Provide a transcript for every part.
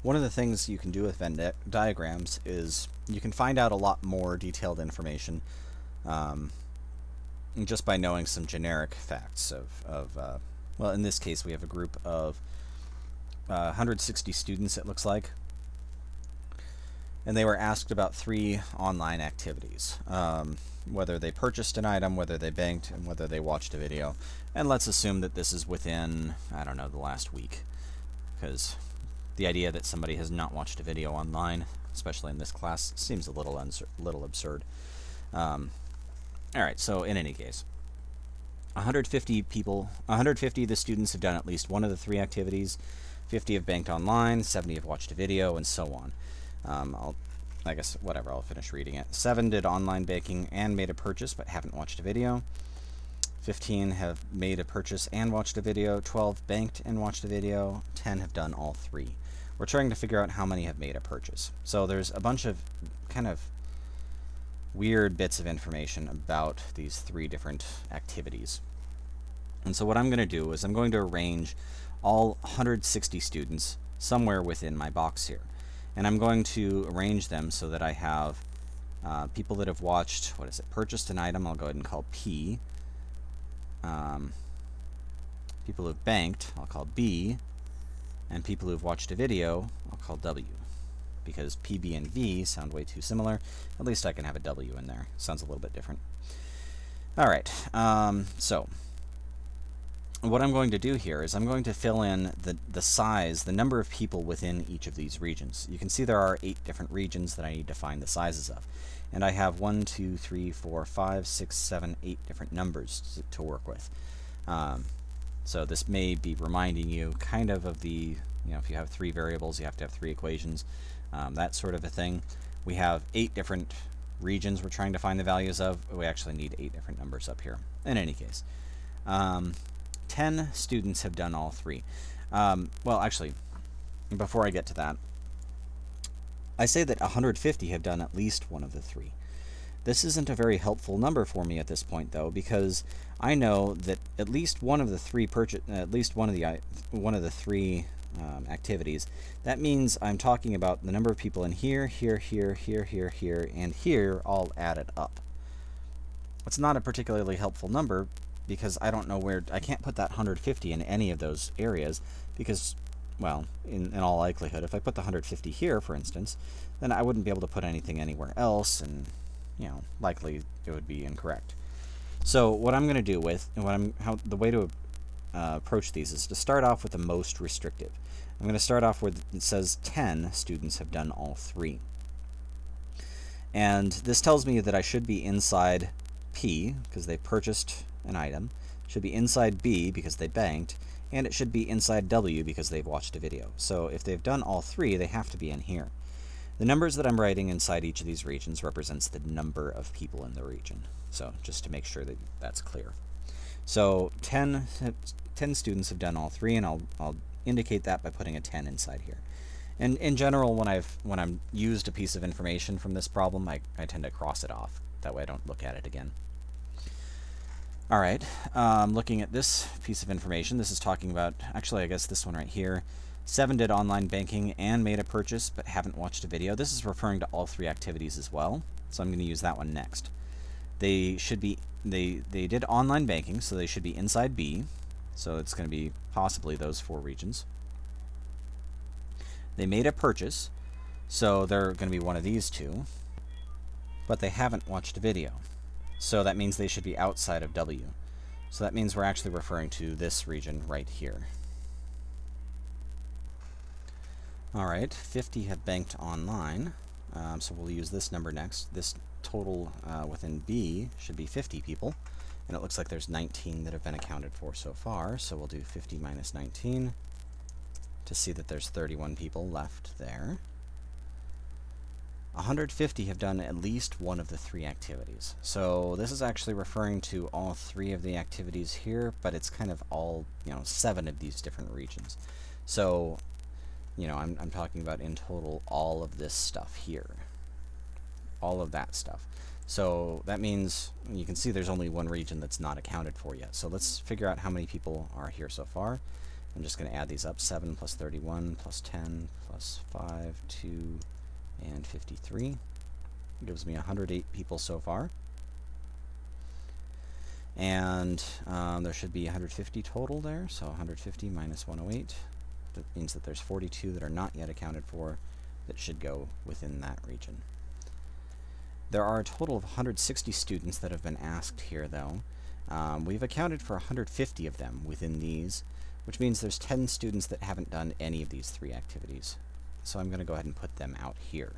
One of the things you can do with Venn diagrams is you can find out a lot more detailed information just by knowing some generic facts well, in this case we have a group of 160 students, it looks like, and they were asked about 3 online activities. Whether they purchased an item, whether they banked, and whether they watched a video. And let's assume that this is within, I don't know, the last week, because the idea that somebody has not watched a video online, especially in this class, seems a little absurd. Alright, so in any case, 150 of the students have done at least one of the 3 activities, 50 have banked online, 70 have watched a video, and so on. I guess, whatever, I'll finish reading it. 7 did online banking and made a purchase but haven't watched a video. 15 have made a purchase and watched a video. 12 banked and watched a video. 10 have done all 3. We're trying to figure out how many have made a purchase. So there's a bunch of kind of weird bits of information about these 3 different activities. And so what I'm going to do is I'm going to arrange all 160 students somewhere within my box here. And I'm going to arrange them so that I have people that have watched, purchased an item, I'll go ahead and call P. People who have banked, I'll call B. And people who have watched a video, I'll call W. Because P, B, and V sound way too similar. At least I can have a W in there. Sounds a little bit different. Alright, so what I'm going to do here is I'm going to fill in the size, the number of people within each of these regions. You can see there are 8 different regions that I need to find the sizes of. And I have 1, 2, 3, 4, 5, 6, 7, 8 different numbers to work with. So this may be reminding you kind of the, if you have 3 variables, you have to have 3 equations, that sort of a thing. We have 8 different regions we're trying to find the values of. We actually need 8 different numbers up here. In any case. 10 students have done all 3. Well, actually, before I get to that, I say that 150 have done at least one of the 3. This isn't a very helpful number for me at this point, though, because I know that at least one of the 3 activities. That means I'm talking about the number of people in here, here, here, here, here, here, and here, all added up. It's not a particularly helpful number, because I don't know where, I can't put that 150 in any of those areas, because, well, in all likelihood, if I put the 150 here, for instance, then I wouldn't be able to put anything anywhere else, and, likely it would be incorrect. So what I'm going to do the way to approach these is to start off with the most restrictive. I'm going to start off where it says 10 students have done all 3. And this tells me that I should be inside P, because they purchased an item, should be inside B because they banked, and it should be inside W because they've watched a video. So if they've done all 3, they have to be in here. The numbers that I'm writing inside each of these regions represents the number of people in the region. So just to make sure that that's clear. So 10 students have done all 3, and I'll indicate that by putting a 10 inside here. And in general, when I'm used a piece of information from this problem, I tend to cross it off. That way I don't look at it again. Alright, looking at this piece of information, this is talking about, actually I guess this one right here, 7 did online banking and made a purchase but haven't watched a video. This is referring to all 3 activities as well, so I'm going to use that one next. They did online banking, so they should be inside B, so it's going to be possibly those 4 regions. They made a purchase, so they're going to be one of these 2, but they haven't watched a video. So that means they should be outside of W. So that means we're actually referring to this region right here. Alright, 50 have banked online, so we'll use this number next. This total within B should be 50 people, and it looks like there's 19 that have been accounted for so far, so we'll do 50 minus 19 to see that there's 31 people left there. 150 have done at least one of the 3 activities. So this is actually referring to all 3 of the activities here, but it's kind of all, 7 of these different regions. So, I'm talking about in total all of this stuff here. All of that stuff. So that means you can see there's only one region that's not accounted for yet. So let's figure out how many people are here so far. I'm just going to add these up. 7 plus 31 plus 10 plus 5, 2, and 53. It gives me 108 people so far. And there should be 150 total there, so 150 minus 108. That means that there's 42 that are not yet accounted for that should go within that region. There are a total of 160 students that have been asked here, though. We've accounted for 150 of them within these, which means there's 10 students that haven't done any of these 3 activities. So I'm going to go ahead and put them out here.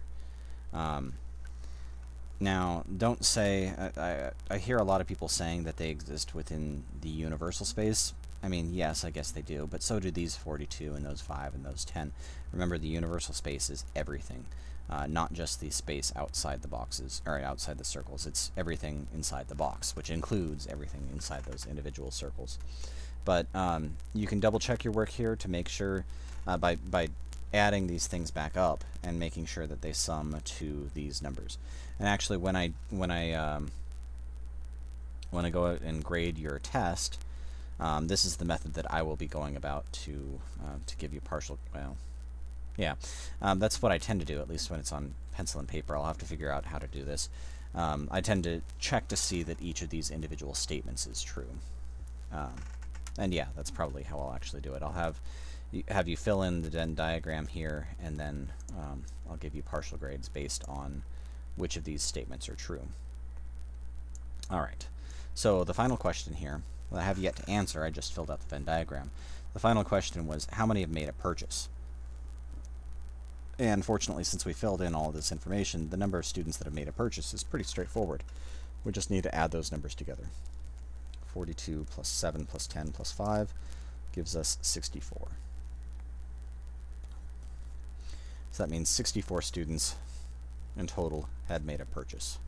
Now, don't say, I hear a lot of people saying that they exist within the universal space. I mean, yes, I guess they do, but so do these 42 and those 5 and those 10. Remember, the universal space is everything, not just the space outside the boxes, or outside the circles. It's everything inside the box, which includes everything inside those individual circles. But you can double check your work here to make sure, by adding these things back up and making sure that they sum to these numbers. And actually, when I go out and grade your test, this is the method that I will be going about to give you partial. Well, yeah, that's what I tend to do, at least when it's on pencil and paper. I'll have to figure out how to do this. I tend to check to see that each of these individual statements is true. And yeah, that's probably how I'll actually do it. I'll have you fill in the Venn diagram here, and then I'll give you partial grades based on which of these statements are true. Alright, so the final question here, well, I have yet to answer, I just filled out the Venn diagram. The final question was, how many have made a purchase? And fortunately, since we filled in all of this information, the number of students that have made a purchase is pretty straightforward. We just need to add those numbers together. 42 plus 7 plus 10 plus 5 gives us 64. So that means 64 students in total had made a purchase.